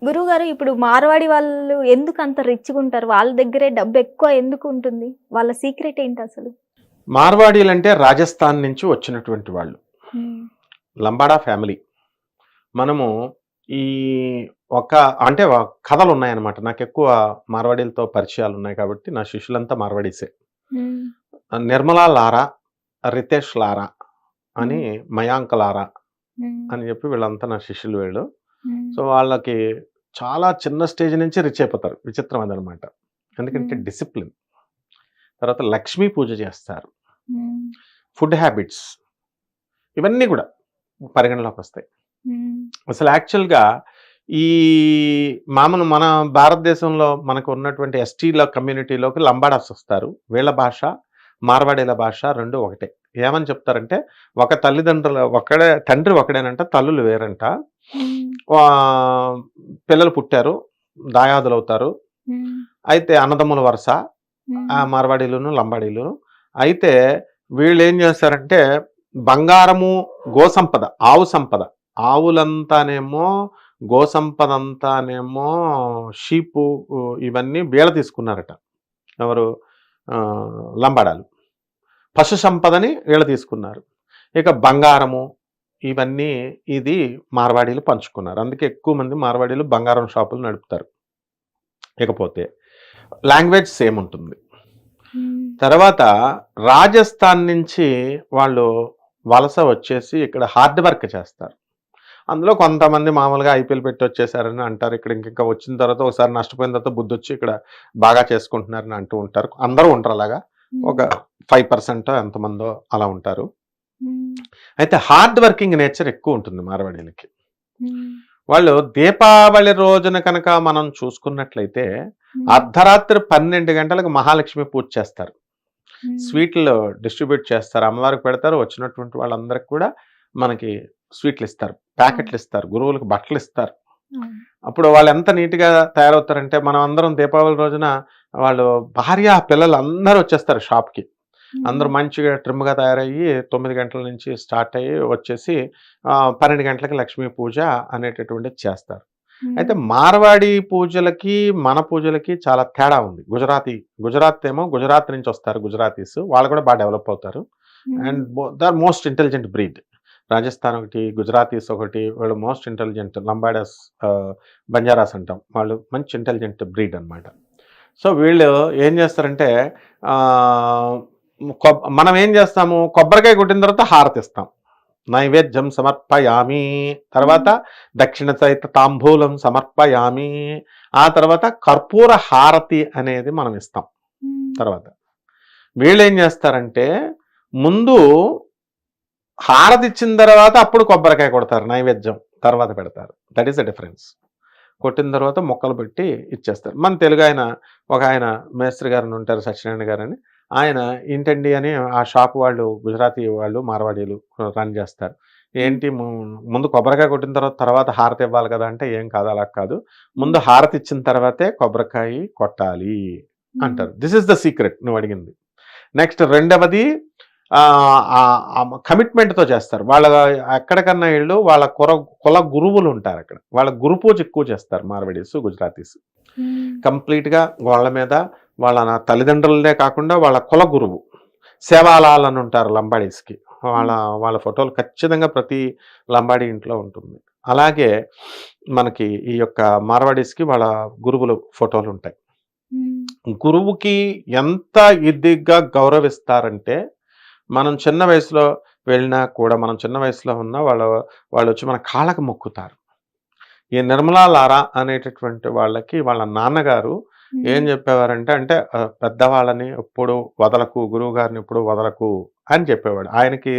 గురువుగారు ఇప్పుడు మార్వాడి వాళ్ళు ఎందుకు అంత రిచ్‌గా ఉంటారు? వాళ్ళ దగ్గరే డబ్బు ఎక్కువ ఎందుకు ఉంటుంది? వాళ్ళ సీక్రెట్ ఏంటి అసలు? మార్వాడీలంటే రాజస్థాన్ నుంచి వచ్చినటువంటి వాళ్ళు. హ్మ్. లంబాడా ఫ్యామిలీ. మనము ఈ ఒక అంటే కథలున్నాయన్నమాట. నాకెక్కువ మార్వాడీలతో పరిచయాలున్నాయి కాబట్టి నా శిష్యులంతా మార్వాడీసే. హ్మ్. నిర్మలా లారా, రితేష్ లారా అని హ్మ్. మయాంక్ లారా హ్మ్. అని చెప్పి వీళ్ళంతా నా శిష్యులు వీళ్ళు. హ్మ్. సో, వాళ్ళకి చాలా చిన్న స్టేజ్ నుంచి రిచ్ అయిపోతారు. విచిత్రం అదనమాట. ఎందుకంటే హ్మ్. డిసిప్లిన్. తర్వాత లక్ష్మీ పూజ చేస్తారు. హ్మ్. ఫుడ్ హ్యాబిట్స్ ఇవన్నీ కూడా పరిగణలోకొస్తాయి. హ్మ్. అసలు యాక్చువల్‌గా ఈ మామూలు మన భారతదేశంలో మనకు ఉన్నటువంటి ఎస్టీల కమ్యూనిటీలోకి లంబాడాస్ వస్తారు. వీళ్ళ భాష, మార్వాడీల భాష 2 ఒకటే. ఏమని చెప్తారంటే, ఒక తల్లిదండ్రులు ఒకడే తండ్రి ఒకడేనంట, తల్లులు వేరంట. హ్మ్. పిల్లలు పుట్టారు, దాయాదులవుతారు. హ్మ్. అయితే అన్నదమ్ముల వరుస హ్మ్. మార్వాడీలును, లంబాడీలును. అయితే వీళ్ళేం చేస్తారంటే, బంగారము, గోసంపద, ఆవు సంపద. ఆవులంతానేమో, గోసంపదంతానేమో షీపు ఇవన్నీ వీళ్ళ తీసుకున్నారట. ఎవరు? లంబాడాలు. పశు సంపదని వీళ్ళు తీసుకున్నారు. ఇక బంగారము ఇవన్నీ ఇది మార్వాడీలు పంచుకున్నారు. అందుకే ఎక్కువ మంది మార్వాడీలు బంగారం షాపులు నడుపుతారు. ఇకపోతే లాంగ్వేజ్ సేమ్ ఉంటుంది. హ్మ్. తర్వాత రాజస్థాన్ నుంచి వాళ్ళు వలస వచ్చేసి ఇక్కడ హార్డ్ వర్క్ చేస్తారు. అందులో కొంతమంది మామూలుగా ఐపీఎల్ పెట్టి వచ్చేసారని అంటారు. ఇక్కడ ఇంకా వచ్చిన తర్వాత ఒకసారి నష్టపోయిన తర్వాత బుద్ధొచ్చి ఇక్కడ బాగా చేసుకుంటున్నారని అంటూ ఉంటారు. అందరూ ఉంటారు అలాగా. ఒక హ్మ్. 5% ఎంతమందో అలా ఉంటారు. హ్మ్. అయితే హార్డ్ వర్కింగ్ నేచర్ ఎక్కువ ఉంటుంది మార్వాడీలకి. హ్మ్. వాళ్ళు దీపావళి రోజున కనుక మనం చూసుకున్నట్లయితే హ్మ్. అర్ధరాత్రి 12 గంటలకు మహాలక్ష్మి పూజ చేస్తారు. హ్మ్. స్వీట్లు డిస్ట్రిబ్యూట్ చేస్తారు. అమ్మవారికి పెడతారు. వచ్చినటువంటి వాళ్ళందరికి కూడా మనకి స్వీట్లు ఇస్తారు. అవును. ప్యాకెట్లు ఇస్తారు. గురువులకు బట్టలు ఇస్తారు. అవును. అప్పుడు వాళ్ళు ఎంత నీట్‌గా తయారవుతారంటే, మనం అందరం దీపావళి రోజున వాళ్ళు భార్య, పిల్లలు అందరూ వచ్చేస్తారు షాప్‌కి. హ్మ్. అందరూ మంచిగా ట్రిమ్‌గా తయారయ్యి 9 గంటల నుంచి స్టార్ట్ అయ్యి వచ్చేసి 12 గంటలకి లక్ష్మీ పూజ అనేటటువంటిది చేస్తారు. అయితే హ్మ్. మార్వాడి పూజలకి, మన పూజలకి చాలా తేడా ఉంది. గుజరాత్ ఏమో గుజరాత్ నుంచి వస్తారు గుజరాతీస్. వాళ్ళు కూడా డెవలప్ అవుతారు. Hmm. And they are most intelligent breed. Rajasthan ఒకటి, గుజరాతీస్ ఒకటి, వాళ్ళు మోస్ట్ ఇంటెలిజెంట్ లంబాడాస్, బంజారాస్ అంటాం. వాళ్ళు మంచి ఇంటెలిజెంట్ బ్రీడ్ అనమాట. సో, వీళ్ళు ఏం చేస్తారంటే ఆహ్, మనం ఏం చేస్తాము, కొబ్బరికాయ కొట్టిన తర్వాత హారతిస్తాం. నైవేద్యం సమర్పయామి. హ్మ్. తర్వాత దక్షిణ సహిత తాంబూలం సమర్పయామి. ఆ తర్వాత కర్పూర హారతి అనేది మనం ఇస్తాం హ్మ్. తర్వాత. వీళ్ళేం చేస్తారంటే, ముందు హారతి ఇచ్చిన తర్వాత అప్పుడు కొబ్బరికాయ కొడతారు నైవేద్యం. తర్వాత పెడతారు. That is the difference. కొట్టిన తర్వాత ముక్కలు పెట్టి ఇచ్చేస్తారు. మన తెలుగాయన ఒకాయన మేస్త్రి గారని ఉంటారు, సత్యనారాయణ గారని. ఆయన ఏంటండి అని ఆ షాప్ వాళ్ళు గుజరాతీ వాళ్ళు, మార్వాడీలు రన్ చేస్తారు. హ్మ్. ఏంటి ముందు కొబ్బరికాయ కొట్టిన తర్వాత హారతి ఇవ్వాలి కదా! అంటే ఏం కాదు, అలా కాదు. హ్మ్. ముందు హారతి ఇచ్చిన తర్వాతే కొబ్బరికాయ కొట్టాలి హ్మ్. అంటారు. దిస్ ఈస్ ద సీక్రెట్ నువ్వడిగింది. నెక్స్ట్ రెండవది కమిట్మెంట్‌తో చేస్తారు. వాళ్ళ ఎక్కడికన్నా ఈళ్ళు వాళ్ళ కుల గురువులుంటారక్కడ. వాళ్ళ గురు పూజ ఎక్కువ చేస్తారు మార్వాడీస్, గుజరాతీస్. హ్మ్. కంప్లీట్‌గా వాళ్ళ మీద వాళ్ళ తల్లిదండ్రులదే కాకుండా వాళ్ళ కుల గురువు. సేవాలాల్ అని ఉంటారు లంబాడీస్‌కి. వాళ్ళ హ్మ్. వాళ్ళ ఫోటోలు ఖచ్చితంగా ప్రతి లంబాడీ ఇంట్లో ఉంటుంది. అలాగే మనకి ఈ యొక్క మార్వాడీస్‌కి వాళ్ళ గురువులు ఫోటోలుంటాయి. హ్మ్. గురువుకి ఎంత ఇదిగా గౌరవిస్తారంటే, మనం చిన్న వయసులో వెళ్ళినా కూడా, మనం చిన్న వయసులో ఉన్నా వాళ్ళొచ్చి మన కాళ్ళకి మొక్కుతారు. ఈ నిర్మలా లారా అనేటటువంటి వాళ్ళకి వాళ్ళ నాన్నగారు ఏం హ్మ్. చెప్పేవారంటే, పెద్దవాళ్ళని ఎప్పుడు వదలకు, గురువుగారిని ఎప్పుడు వదలకు అని చెప్పేవాడు. ఆయనకి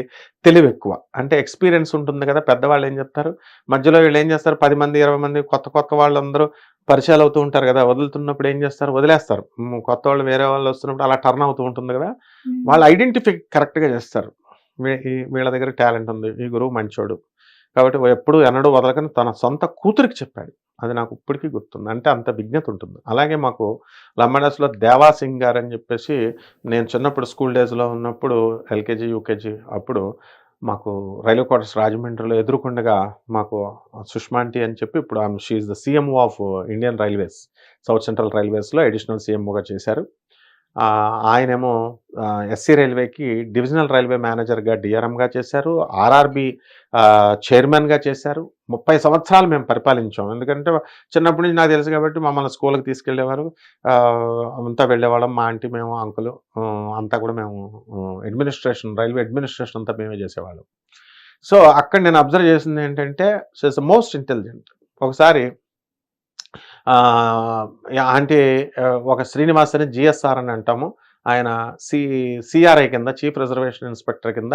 తెలివెక్కువ. అంటే ఎక్స్‌పీరియన్స్ ఉంటుంది కదా! పెద్దవాళ్ళు ఏం చెప్తారు, మధ్యలో వీళ్ళేం చేస్తారు 10 మంది, 20 మంది కొత్త వాళ్ళందరూ పరిచయాలవుతూ ఉంటారు కదా! వదులుతున్నప్పుడు ఏం చేస్తారు, వదిలేస్తారు. కొత్తోళ్ళు వేరే వాళ్ళొస్తున్నప్పుడు అలా టర్న్ అవుతూ ఉంటుంది కదా! హ్మ్. వాళ్ళు ఐడెంటిఫై కరెక్ట్‌గా చేస్తారు. వీళ్ళ దగ్గర టాలెంట్ ఉంది. ఈ గురువు మంచోడు. కాబట్టి ఎప్పుడు ఎన్నడూ వదలకని తన సొంత కూతురికి చెప్పాడు. అది నాకు ఇప్పటికీ గుర్తుంది. అంటే అంత విజ్ఞత ఉంటుంది. అలాగే మాకు లంబాడాస్‌లో దేవా సింగ్ గారని చెప్పేసి, నేను చిన్నప్పుడు స్కూల్ డేస్‌లో ఉన్నప్పుడు ఎల్‌కేజీ, యూకేజీ అప్పుడు మాకు రైల్వే క్వార్టర్స్ రాజమండ్రిలో ఎదురుకుండగా మాకు సుష్మాంటి అని చెప్పి ఇప్పుడు she's the CMO of Indian Railways, south central రైల్వేస్లో అడిషనల్ సీఎంఓగా చేశారు. ఆయనేమో ఎస్సీ రైల్వేకి డివిజనల్ రైల్వే మేనేజర్గా డిఆర్ఎంగా చేశారు, ఆర్ఆర్బి చైర్మన్గా చేశారు. 30 సంవత్సరాలు మేము పరిపాలించాం. ఎందుకంటే చిన్నప్పటి నుంచి నాకు తెలుసు కాబట్టి మమ్మల్ని స్కూల్కి తీసుకెళ్లేవారు, అంతా వెళ్ళేవాళ్ళం. మా ఆంటీ, మేము, అంకులు అంతా కూడా మేము అడ్మినిస్ట్రేషన్, రైల్వే అడ్మినిస్ట్రేషన్ అంతా మేమే చేసేవాళ్ళం. సో అక్కడ నేను అబ్జర్వ్ చేసింది ఏంటంటే షీఈస్ మోస్ట్ ఇంటెలిజెంట్. ఒకసారి ఆంటీ ఒక శ్రీనివాస్ అని జిఎస్ఆర్ అని అంటాము, ఆయన సిఆర్ఐ కింద చీఫ్ రిజర్వేషన్ ఇన్స్పెక్టర్ కింద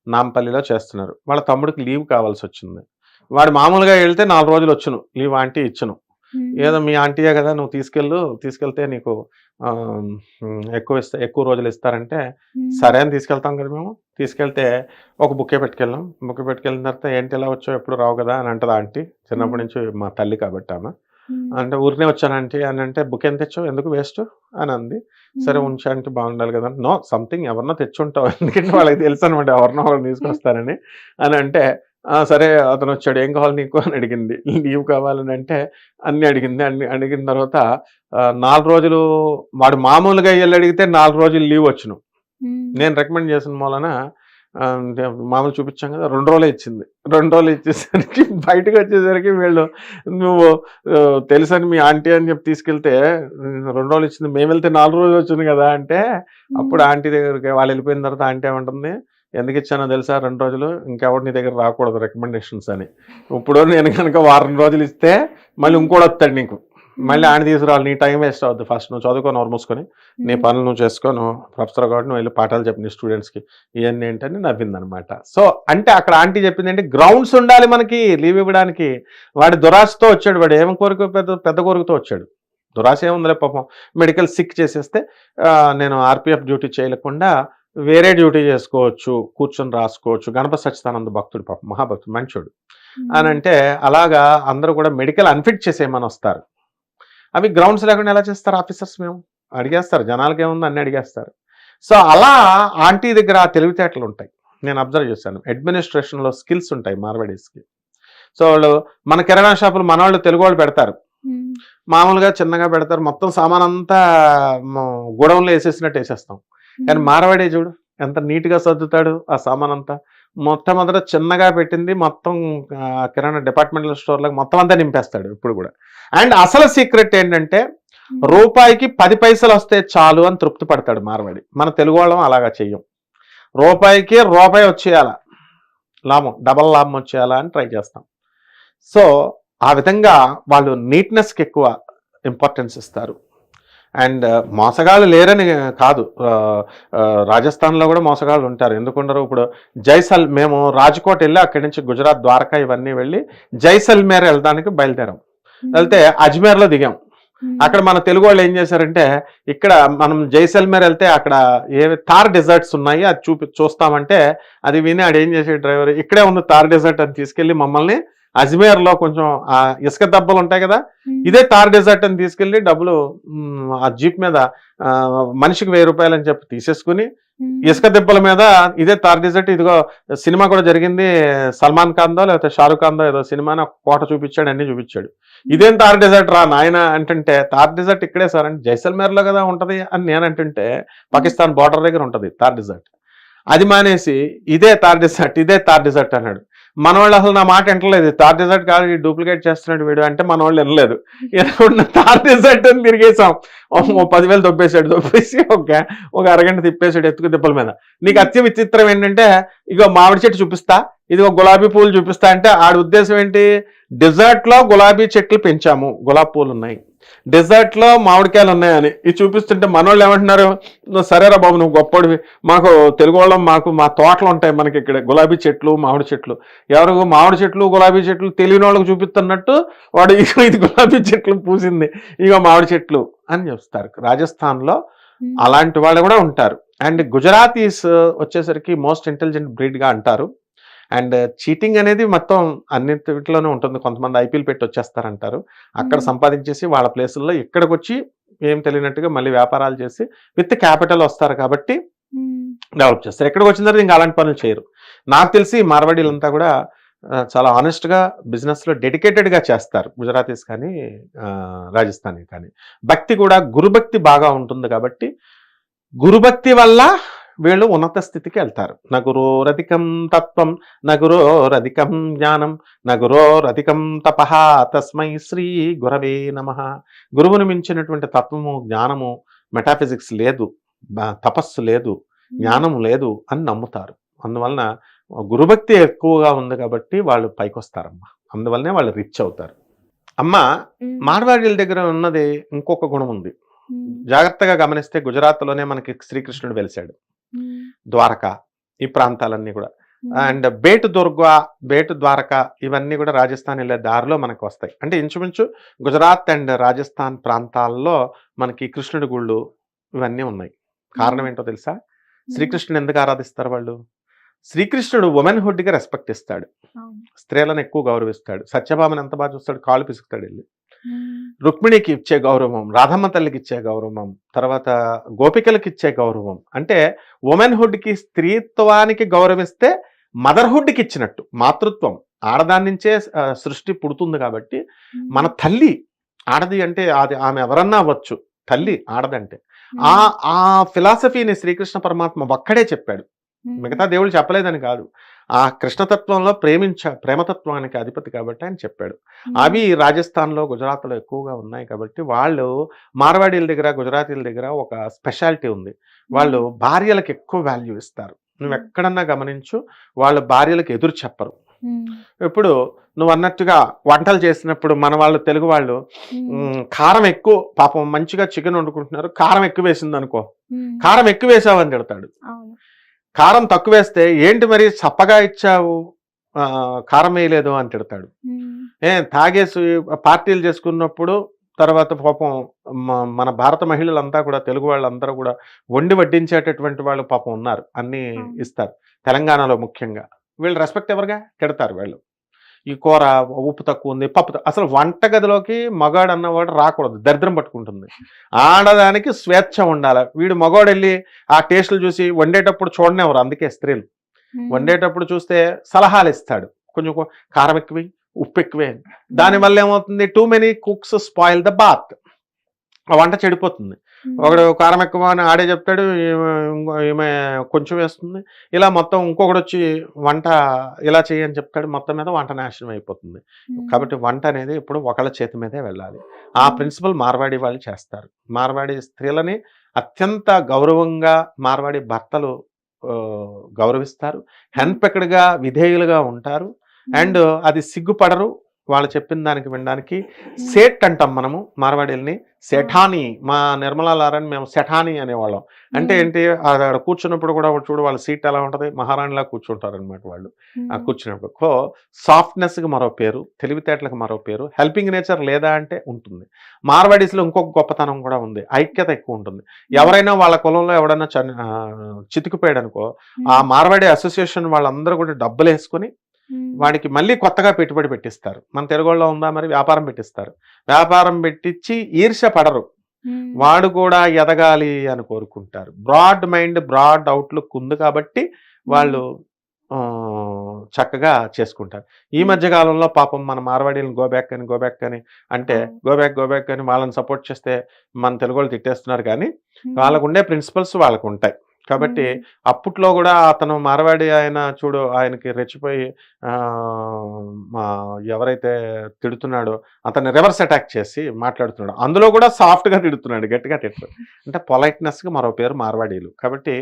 నాంపల్లిలో చేస్తున్నారు. వాళ్ళ తమ్ముడికి లీవ్ కావాల్సి వచ్చింది. వాడు మామూలుగా వెళ్తే 4 రోజులు వచ్చును లీవ్, ఆంటీ ఇచ్చును. ఏదో మీ ఆంటీయే కదా నువ్వు తీసుకెళ్తే నీకు ఎక్కువ రోజులు ఇస్తారంటే సరే అని తీసుకెళ్తాం కదా. మేము తీసుకెళ్తే ఒక బుక్కే పెట్టుకెళ్ళాం. బుక్కే పెట్టుకెళ్ళిన తర్వాత ఏంటి ఇలా వచ్చావు, ఎప్పుడు రావు కదా అని అంటది ఆంటీ. చిన్నప్పటి నుంచి మా తల్లి కాబట్టి ఆమె అంటే ఊరినే వచ్చాను ఆంటీ అని అంటే, బుక్ ఎంత తెచ్చావు, ఎందుకు వేస్ట్ అని అంది. సరే ఉంచా అంటే బాగుండాలి కదా. నో, సంథింగ్ ఎవరినో తెచ్చుంటావు, ఎందుకంటే వాళ్ళకి తెలుసు అనమాట ఎవరినో వాళ్ళు తీసుకొస్తారని అని అంటే, సరే అతను వచ్చాడు, ఏం కావాలి నీకు అని అడిగింది. లీవ్ కావాలని అంటే అన్ని అడిగింది. అడిగిన తర్వాత 4 రోజులు వాడు మామూలుగా వెళ్ళి అడిగితే 4 రోజులు లీవ్ వచ్చును. నేను రికమెండ్ చేసిన మూలన మామూలు చూపించాం కదా, 2 రోజులే ఇచ్చింది. 2 రోజులు ఇచ్చేసరికి బయటకు వచ్చేసరికి వీళ్ళు నువ్వు తెలుసని మీ ఆంటీ అని చెప్పి తీసుకెళ్తే 2 రోజులు ఇచ్చింది, మేము వెళ్తే 4 రోజులు వచ్చింది కదా అంటే, అప్పుడు ఆంటీ దగ్గరికి వాళ్ళు వెళ్ళిపోయిన తర్వాత ఆంటీ ఏమంటుంది, ఎందుకు ఇచ్చానో తెలుసా 2 రోజులు, ఇంకెవరు నీ దగ్గర రాకూడదు రికమెండేషన్స్ అని. ఇప్పుడు నేను కనుక వారం రోజులు ఇస్తే మళ్ళీ ఇంకోటి వస్తాడు నీకు, మళ్ళీ ఆయన తీసుకురావాలి, నీ టైం వేస్ట్ అవుద్ది. ఫస్ట్ నువ్వు చదువుకో, నోరు మూసుకొని నీ పనులు నువ్వు చేసుకో, నువ్వు ప్రొఫెసర్ కాబట్టి నువ్వు వెళ్ళి పాఠాలు చెప్పి నీ స్టూడెంట్స్కి ఇవన్నీ ఏంటని నవ్విందనమాట. సో అంటే అక్కడ ఆంటీ చెప్పింది ఏంటి, గ్రౌండ్స్ ఉండాలి మనకి లీవ్ ఇవ్వడానికి. వాడి దురాశతో వచ్చాడు, వాడు ఏం కోరిక, పెద్ద కోరికతో వచ్చాడు. దురాశ ఏముందిలే పాపం, మెడికల్ సిక్ చేసేస్తే నేను ఆర్పిఎఫ్ డ్యూటీ చేయకుండా వేరే డ్యూటీ చేసుకోవచ్చు, కూర్చొని రాసుకోవచ్చు. గణపతి సచ్చిదానంద భక్తుడు, పాపం మహాభక్తుడు, మంచోడు అని అంటే, అలాగా అందరూ కూడా మెడికల్ అన్ఫిట్ చేసేయమని వస్తారు. అవి గ్రౌండ్స్ లేకుండా ఎలా చేస్తారు ఆఫీసర్స్? మేము అడిగేస్తారు, జనాలకి ఏముంది అన్ని అడిగేస్తారు. సో అలా ఆంటీ దగ్గర తెలివితేటలు ఉంటాయి, నేను అబ్జర్వ్ చేశాను. అడ్మినిస్ట్రేషన్లో స్కిల్స్ ఉంటాయి మార్వాడీస్కి. సో వాళ్ళు మన కిరాణా షాపులు మన వాళ్ళు తెలుగు వాళ్ళు పెడతారు, మామూలుగా చిన్నగా పెడతారు, మొత్తం సామాన్ అంతా గోడౌన్లో వేసేసినట్టు వేసేస్తాం. కానీ మార్వాడి చూడు ఎంత నీట్గా సర్దుతాడు ఆ సామాన్ అంతా. మొట్టమొదట చిన్నగా పెట్టింది మొత్తం కిరాణా డిపార్ట్మెంటల్ స్టోర్లకు మొత్తం అంతా నింపేస్తాడు ఇప్పుడు కూడా. అండ్ అసలు సీక్రెట్ ఏంటంటే, రూపాయికి 10 పైసలు వస్తే చాలు అని తృప్తి పడతాడు మార్వాడి. మన తెలుగు వాళ్ళం అలాగా చెయ్యం. రూపాయికి రూపాయి వచ్చేయాలా లాభం, డబల్ లాభం వచ్చేయాలా అని ట్రై చేస్తాం. సో ఆ విధంగా వాళ్ళు నీట్నెస్కి ఎక్కువ ఇంపార్టెన్స్ ఇస్తారు. అండ్ మోసగాళ్ళు లేరని కాదు, రాజస్థాన్లో కూడా మోసగాళ్ళు ఉంటారు, ఎందుకుంటారు. ఇప్పుడు మేము రాజ్కోట్ వెళ్ళి అక్కడి నుంచి గుజరాత్, ద్వారకా ఇవన్నీ వెళ్ళి జైసల్మేర్ వెళ్ళడానికి బయలుదేరాం. వెళ్తే అజ్మేర్లో దిగాం. అక్కడ మన తెలుగు వాళ్ళు ఏం చేశారంటే, ఇక్కడ మనం జైసల్మేర్ వెళ్తే అక్కడ థార్ డెజర్ట్స్ ఉన్నాయి, అది చూస్తామంటే అది విని ఆడు ఏం చేసే డ్రైవర్, ఇక్కడే ఉంది థార్ డెజర్ట్ అని తీసుకెళ్లి మమ్మల్ని అజ్మేర్లో కొంచెం ఆ ఇసుక దెబ్బలు ఉంటాయి కదా, ఇదే థార్ డెజర్ట్ అని తీసుకెళ్లి డబ్బులు ఆ జీప్ మీద మనిషికి 1000 రూపాయలు అని చెప్పి తీసేసుకుని ఇసుక దెబ్బల మీద ఇదే థార్ డెజర్ట్, ఇదిగో సినిమా కూడా జరిగింది, సల్మాన్ ఖాన్దో లేకపోతే షారుఖ్ ఖాన్దో ఏదో సినిమాని కోట చూపించాడు, అన్ని చూపించాడు. ఇదేం థార్ డెజర్ట్ రా నాయన అంటుంటే, థార్ డెజర్ట్ ఇక్కడే సార్ అంటే, జైసల్మేర్లో కదా ఉంటది అని నేను అంటుంటే, పాకిస్తాన్ బార్డర్ దగ్గర ఉంటది థార్ డెజర్ట్. అది మానేసి ఇదే థార్ డెజర్ట్ అన్నాడు. మన వాళ్ళు అసలు నా మాట వింటలేదు, థార్ డెజర్ట్ కాదు ఈ డూప్లికేట్ చేస్తున్నాడు వీడియో అంటే మన వాళ్ళు వినలేదు. థార్ డెజర్ట్ అని తిరిగేసాం. 10,000 దొబ్బేసి ఒక అరగంట తిప్పేసాడు ఎత్తుకు తిప్పల మీద. నీకు అత్య విచిత్రం ఏంటంటే, ఇగో మామిడి చెట్టు చూపిస్తా, ఇది ఒక గులాబీ పూలు చూపిస్తా అంటే ఆడి ఉద్దేశం ఏంటి, డెజర్ట్ లో గులాబీ చెట్లు పెంచాము, గులాబీ పూలు ఉన్నాయి, డెజర్ట్ లో మామిడికాయలు ఉన్నాయని ఇది చూపిస్తుంటే మనోళ్ళు ఏమంటున్నారు, సరేరా బాబు నువ్వు గొప్పడివి, మాకు తెలుగు వాళ్ళం, మా తోటలు ఉంటాయి, మనకి ఇక్కడ గులాబీ చెట్లు మామిడి చెట్లు, ఎవరు మామిడి చెట్లు గులాబీ చెట్లు తెలియని వాళ్ళకి చూపిస్తున్నట్టు వాడు ఇది గులాబీ చెట్లు పూసింది, ఇక మామిడి చెట్లు అని చెప్తారు. రాజస్థాన్లో అలాంటి వాళ్ళు కూడా ఉంటారు. అండ్ గుజరాతీస్ వచ్చేసరికి మోస్ట్ ఇంటెలిజెంట్ బ్రీడ్గా అంటారు. అండ్ చీటింగ్ అనేది మొత్తం అన్నింటిలోనే ఉంటుంది. కొంతమంది ఐపీఎల్ పెట్టి వచ్చేస్తారంటారు, అక్కడ సంపాదించేసి వాళ్ళ ప్లేసుల్లో ఇక్కడికి వచ్చి ఏం తెలియనట్టుగా మళ్ళీ వ్యాపారాలు చేసి విత్ క్యాపిటల్ వస్తారు. కాబట్టి డెవలప్ చేస్తారు. ఎక్కడికి వచ్చిన తర్వాత ఇంకా అలాంటి పనులు చేయరు. నాకు తెలిసి మార్వాడీలంతా కూడా చాలా ఆనెస్ట్గా బిజినెస్లో డెడికేటెడ్గా చేస్తారు. గుజరాతీస్ కానీ రాజస్థానీ కానీ. భక్తి కూడా గురుభక్తి బాగా ఉంటుంది కాబట్టి గురుభక్తి వల్ల వీళ్ళు ఉన్నత స్థితికి వెళ్తారు. నగురోరధికం తత్వం నగురోరధికం జ్ఞానం నగురోరధికం తపః తస్మై శ్రీ గురవే నమః. గురువుని మించినటువంటి తత్వము, జ్ఞానము, మెటాఫిజిక్స్ లేదు, తపస్సు లేదు, జ్ఞానం లేదు అని నమ్ముతారు. అందువలన గురుభక్తి ఎక్కువగా ఉంది కాబట్టి వాళ్ళు పైకి వస్తారమ్మా. అందువల్లనే వాళ్ళు రిచ్ అవుతారు. అమ్మ, మార్వాడీల దగ్గర ఉన్నది ఇంకొక గుణం ఉంది. జాగ్రత్తగా గమనిస్తే గుజరాత్లోనే మనకి శ్రీకృష్ణుడు వెలిశాడు. ద్వారకా, ఈ ప్రాంతాలన్నీ కూడా, అండ్ బేటు దుర్గా, బేటు ద్వారకా, ఇవన్నీ కూడా రాజస్థాన్ వెళ్ళే దారిలో మనకు వస్తాయి. అంటే ఇంచుమించు గుజరాత్ అండ్ రాజస్థాన్ ప్రాంతాల్లో మనకి కృష్ణుడి గుళ్ళు ఇవన్నీ ఉన్నాయి. కారణం ఏంటో తెలుసా? శ్రీకృష్ణుని ఎందుకు ఆరాధిస్తారు వాళ్ళు? శ్రీకృష్ణుడు ఉమెన్హుడ్గా రెస్పెక్ట్ ఇస్తాడు, స్త్రీలను ఎక్కువ గౌరవిస్తాడు. సత్యభామని ఎంత బాగా చూస్తాడు, కాళ్ళు పిసుకుతాడు వెళ్ళి. రుక్మిణికి ఇచ్చే గౌరవం, రాధమ్మ తల్లికి ఇచ్చే గౌరవం, తర్వాత గోపికలకు ఇచ్చే గౌరవం. అంటే ఉమెన్హుడ్కి, స్త్రీత్వానికి గౌరవిస్తే మదర్హుడ్కి ఇచ్చినట్టు. మాతృత్వం ఆడదాని నుంచే సృష్టి పుడుతుంది కాబట్టి మన తల్లి ఆడది అంటే అది ఆమె ఎవరన్నా అవ్వచ్చు, తల్లి ఆడదంటే. ఆ ఫిలాసఫీని శ్రీకృష్ణ పరమాత్మ ఒక్కడే చెప్పాడు, మిగతా దేవుళ్ళు చెప్పలేదని కాదు. ఆ కృష్ణతత్వంలో ప్రేమతత్వానికి అధిపతి కాబట్టి ఆయన చెప్పాడు. అవి రాజస్థాన్లో, గుజరాత్లో ఎక్కువగా ఉన్నాయి కాబట్టి వాళ్ళు మార్వాడీల దగ్గర, గుజరాతీల దగ్గర ఒక స్పెషాలిటీ ఉంది. వాళ్ళు భార్యలకు ఎక్కువ వాల్యూ ఇస్తారు. నువ్వు ఎక్కడన్నా గమనించు, వాళ్ళు భార్యలకు ఎదురు చెప్పరు. ఇప్పుడు నువ్వు అన్నట్టుగా వంటలు చేసినప్పుడు మన వాళ్ళు, తెలుగు వాళ్ళు కారం ఎక్కువ, పాపం మంచిగా చికెన్ వండుకుంటున్నారు, కారం ఎక్కువ వేసింది అనుకో, కారం ఎక్కువ వేసావని తిడతాడు. కారం తక్కువ వేస్తే ఏంటి మరి చప్పగా ఇచ్చావు, కారం వేయలేదు అని తిడతాడు. తాగేసి పార్టీలు చేసుకున్నప్పుడు తర్వాత పాపం మన భారత మహిళలంతా కూడా, తెలుగు వాళ్ళందరూ కూడా వండి వడ్డించేటటువంటి వాళ్ళు పాపం ఉన్నారు, అన్నీ ఇస్తారు. తెలంగాణలో ముఖ్యంగా వీళ్ళు రెస్పెక్ట్ ఎవరుగా తిడతారు. వీళ్ళు ఈ కూర ఉప్పు తక్కువ ఉంది, పప్పు అసలు వంటగదిలోకి మగాడు అన్నవాడు రాకూడదు, దరిద్రం పట్టుకుంటుంది. ఆడదానికి స్వేచ్ఛ ఉండాలి. వీడు మగవాడు వెళ్ళి ఆ టేస్టులు చూసి వండేటప్పుడు చూడనివ్వరు. అందుకే స్త్రీలు వండేటప్పుడు చూస్తే సలహాలు ఇస్తాడు, కొంచెం కారం ఎక్కువ, ఉప్పు ఎక్కువే. దానివల్ల ఏమవుతుంది, too many cooks spoil the broth, ఆ వంట చెడిపోతుంది. ఒకడు కారం ఎక్కువ అని ఆడే చెప్తాడు, ఈమె కొంచెం వేస్తుంది, ఇలా మొత్తం ఇంకొకటి వచ్చి వంట ఇలా చేయని చెప్తాడు, మొత్తం మీద వంట నాశనం అయిపోతుంది. కాబట్టి వంట అనేది ఇప్పుడు ఒకళ్ళ చేతి మీదే వెళ్ళాలి. ఆ ప్రిన్సిపల్ మార్వాడి వాళ్ళు చేస్తారు. మార్వాడి స్త్రీలని అత్యంత గౌరవంగా మార్వాడి భర్తలు గౌరవిస్తారు, హెన్పెక్డ్గా విధేయులుగా ఉంటారు, అండ్ అది సిగ్గుపడరు వాళ్ళు చెప్పిన దానికి వినడానికి. సేట్ అంటాం మనము మార్వాడీల్ని, సెఠానీ. మా నిర్మలా లారని మేము సెఠానీ అనేవాళ్ళం. అంటే ఏంటి, అక్కడ కూర్చున్నప్పుడు కూడా చూడు వాళ్ళ సీట్ ఎలా ఉంటుంది, మహారాణిలా కూర్చుంటారు అనమాట వాళ్ళు. ఆ కూర్చున్నప్పుడు సాఫ్ట్నెస్కి మరో పేరు, తెలివితేటలకు మరో పేరు. హెల్పింగ్ నేచర్ లేదా అంటే ఉంటుంది. మార్వాడీస్లో ఇంకొక గొప్పతనం కూడా ఉంది, ఐక్యత ఎక్కువ ఉంటుంది. ఎవరైనా వాళ్ళ కులంలో ఎవడైనా చితికిపోయాడు అనుకో, ఆ మార్వాడి అసోసియేషన్ వాళ్ళందరూ కూడా డబ్బులు వేసుకొని వాడికి మళ్ళీ కొత్తగా పెట్టుబడి పెట్టిస్తారు. మన తెలుగులో ఉందా మరి, వ్యాపారం పెట్టిస్తారు. వ్యాపారం పెట్టించి ఈర్ష్య పడరు, వాడు కూడా ఎదగాలి అని కోరుకుంటారు. బ్రాడ్ మైండ్, బ్రాడ్ అవుట్లుక్ ఉంది కాబట్టి వాళ్ళు చక్కగా చేసుకుంటారు. ఈ మధ్య కాలంలో పాపం మన మార్వాడీలను గోబ్యాక్ అని అంటే గోబ్యాక్ అని వాళ్ళని సపోర్ట్ చేస్తే మన తెలుగు వాళ్ళు తిట్టేస్తున్నారు. కానీ వాళ్ళకు ఉండే ప్రిన్సిపల్స్ వాళ్ళకు ఉంటాయి. కాబట్టి అప్పట్లో కూడా అతను మార్వాడి ఆయన చూడు, ఆయనకి రెచ్చిపోయి ఎవరైతే తిడుతున్నాడో అతన్ని రివర్స్ అటాక్ చేసి మాట్లాడుతున్నాడు. అందులో కూడా సాఫ్ట్గా తిడుతున్నాడు, గట్టిగా తిడుతున్నాడు. అంటే పొలైట్నెస్కి మరో పేరు మార్వాడీలు. కాబట్టి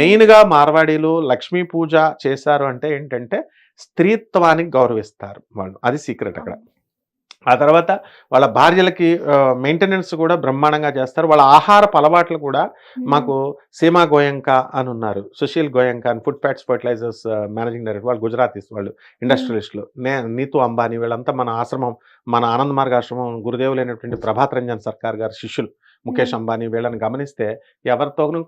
మెయిన్గా మార్వాడీలు లక్ష్మీ పూజ చేశారు అంటే ఏంటంటే స్త్రీత్వానికి గౌరవిస్తారు వాళ్ళు, అది సీక్రెట్ అక్కడ. ఆ తర్వాత వాళ్ళ భార్యలకి మెయింటెనెన్స్ కూడా బ్రహ్మాండంగా చేస్తారు. వాళ్ళ ఆహారపు అలవాట్లు కూడా, మాకు సీమా గోయంకా అని ఉన్నారు, సుశీల్ గోయంకా అని, food fats fertilizers managing director, వాళ్ళు గుజరాతీస్, వాళ్ళు ఇండస్ట్రియలిస్టులు. నీతు అంబానీ వీళ్ళంతా మన ఆశ్రమం, మన ఆనంద్ మార్గ్ ఆశ్రమం గురుదేవులైనటువంటి ప్రభాత్ రంజన్ సర్కార్ గారి శిష్యులు. ముఖేష్ అంబానీ వీళ్ళని గమనిస్తే ఎవరితోనూ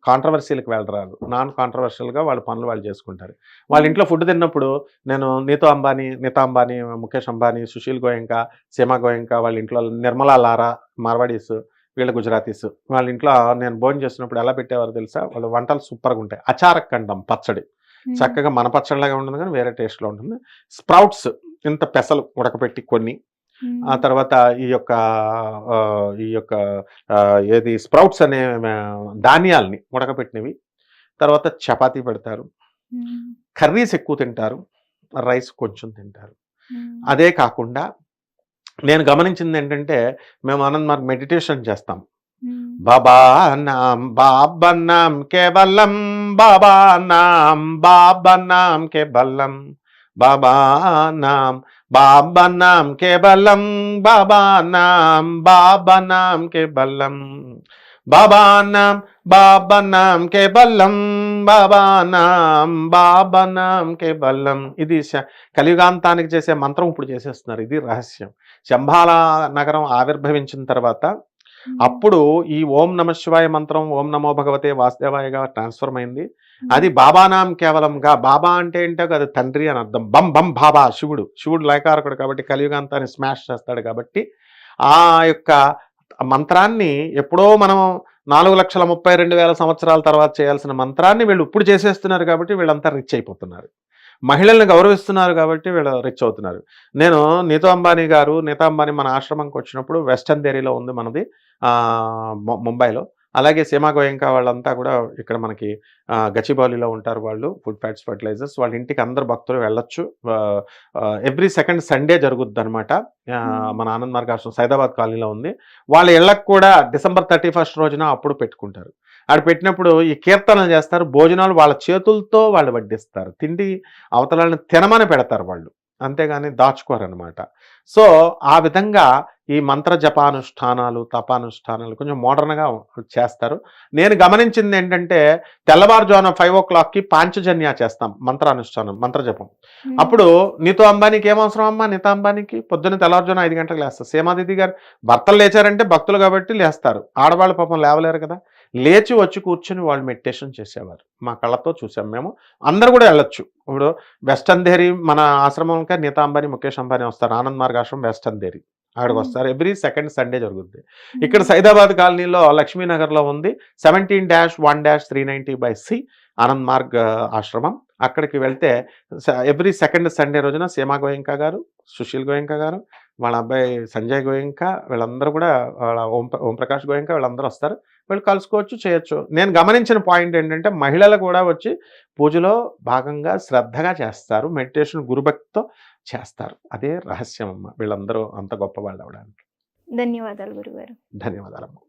కాంట్రవర్సీలకు వెళ్ళరాదు, నాన్ కాంట్రవర్షియల్గా వాళ్ళ పనులు వాళ్ళు చేసుకుంటారు. వాళ్ళ ఇంట్లో ఫుడ్ తిన్నప్పుడు నేను నీతా అంబానీ, ముఖేష్ అంబానీ, సుశీల్ గోయంకా, సీమా గోయంకా, వాళ్ళ ఇంట్లో నిర్మలా లారా, మార్వాడీస్, వీళ్ళ గుజరాతీస్. వాళ్ళ ఇంట్లో నేను భోజనం చేసినప్పుడు ఎలా పెట్టేవారో తెలుసా? వాళ్ళు వంటలు సూపర్‌గా ఉంటాయి. అచారక్ అంటాం పచ్చడి. చక్కగా మన పచ్చడిలాగా ఉండదు కానీ వేరే టేస్ట్‌లో ఉంటుంది. స్ప్రౌట్స్ ఇంత పెసలు ఉడకపెట్టి కొన్ని. ఆ తర్వాత ఈ యొక్క ఏది స్ప్రౌట్స్ అనే ధాన్యాల్ని ఉడకపెట్టినవి. తర్వాత చపాతీ పెడతారు. కర్రీస్ ఎక్కువ తింటారు. రైస్ కొంచెం తింటారు. అదే కాకుండా నేను గమనించిందేంటంటే, మేము ఆనంద్ మార్గ్ మెడిటేషన్ చేస్తాం. బాబా నాం కేవలం బాబా నాం కేవలం బాబా నాం కేవలం బాబా నాం కేవలం బాబా నాం కేవలం బాబా నాం కేవలం. ఇది కలియుగాంతానికి చేసే మంత్రం ఇప్పుడు చేసేస్తున్నారు. ఇది రహస్యం. శంబాల నగరం ఆవిర్భవించిన తర్వాత అప్పుడు ఈ ఓం నమ శివాయ మంత్రం ఓం నమో భగవతే వాసుదేవాయగా ట్రాన్స్ఫర్మ్ అయింది. అది బాబానాం కేవలంగా. బాబా అంటే ఏంటో అది తండ్రి అని అర్థం. బం బం బాబా శివుడు లయకారకుడు కాబట్టి కలియుగాంతాన్ని స్మాష్ చేస్తాడు కాబట్టి ఆ యొక్క మంత్రాన్ని ఎప్పుడో మనం 4,32,000 సంవత్సరాల తర్వాత చేయాల్సిన మంత్రాన్ని వీళ్ళు ఇప్పుడు చేసేస్తున్నారు కాబట్టి వీళ్ళంతా రిచ్ అయిపోతున్నారు. మహిళల్ని గౌరవిస్తున్నారు కాబట్టి వీళ్ళు రిచ్ అవుతున్నారు. నేను నీతా అంబానీ మన ఆశ్రమంకి వచ్చినప్పుడు వెస్టర్న్ దేరీలో ఉంది మనది ముంబైలో. అలాగే సీమా గోయంకా వాళ్ళంతా కూడా ఇక్కడ మనకి గచ్చిబౌలిలో ఉంటారు. వాళ్ళు ఫుడ్ ఫ్యాట్స్ ఫర్టిలైజర్స్. వాళ్ళ ఇంటికి అందరు భక్తులు వెళ్ళొచ్చు. ఎవ్రీ సెకండ్ సండే జరుగుద్ది అనమాట. మన ఆనంద్ మార్గ్ ఆశ్రమం సైదాబాద్ కాలనీలో ఉంది. వాళ్ళ ఇళ్ళకు కూడా December 31 రోజున అప్పుడు పెట్టుకుంటారు. ఆడ పెట్టినప్పుడు ఈ కీర్తనలు చేస్తారు. భోజనాలు వాళ్ళ చేతులతో వాళ్ళు వడ్డిస్తారు. తిండి అవతలని తినమని పెడతారు వాళ్ళు, అంతేగాని దాచుకోరనమాట. సో ఆ విధంగా ఈ మంత్ర జపానుష్ఠానాలు తపానుష్ఠానాలు కొంచెం మోడర్న్గా చేస్తారు. నేను గమనించింది ఏంటంటే తెల్లవారుజామున 5 o'clockకి పాంచజన్య చేస్తాం మంత్రానుష్ఠానం మంత్రజపం. అప్పుడు నీతో అంబానీకి ఏమవసరం అమ్మా? నీతా అంబానీకి పొద్దున్న తెల్లవారుజామున 5 గంటలకు లేస్తారు. సీమాదిది గారు భర్తలు లేచారంటే భక్తులు కాబట్టి లేస్తారు. ఆడవాళ్ళు పాపం లేవలేరు కదా. లేచి వచ్చి కూర్చొని వాళ్ళు మెడిటేషన్ చేసేవారు. మా కళ్ళతో చూసాం మేము. అందరు కూడా వెళ్ళొచ్చు. ఇప్పుడు వెస్టర్న్ దేరీ మన ఆశ్రమంకి నీతా అంబానీ ముఖేష్ అంబానీ వస్తారు. ఆనంద్ మార్గ్ ఆశ్రమం వెస్టర్న్ దేరీ అక్కడికి వస్తారు. ఎవ్రీ సెకండ్ సండే జరుగుద్ది. ఇక్కడ సైదాబాద్ కాలనీలో లక్ష్మీనగర్లో ఉంది 17-1-390/C ఆనంద్ మార్గ్ ఆశ్రమం. అక్కడికి వెళ్తే ఎవ్రీ సెకండ్ సండే రోజున సీమా గోయంకా గారు, సుశీల్ గోయంకా గారు, వాళ్ళ అబ్బాయి సంజయ్ గోయంకా, వీళ్ళందరూ కూడా వాళ్ళ ఓం ప్రకాష్ గోయంకా వీళ్ళందరూ వస్తారు. వీళ్ళు కలుసుకోవచ్చు, చేయొచ్చు. నేను గమనించిన పాయింట్ ఏంటంటే మహిళలు కూడా వచ్చి పూజలో భాగంగా శ్రద్ధగా చేస్తారు. మెడిటేషన్ గురుభక్తితో చేస్తారు. అదే రహస్యం అమ్మ వీళ్ళందరూ అంత గొప్ప వాళ్ళు అవడానికి. ధన్యవాదాలు గురుగారు. ధన్యవాదాలమ్మ.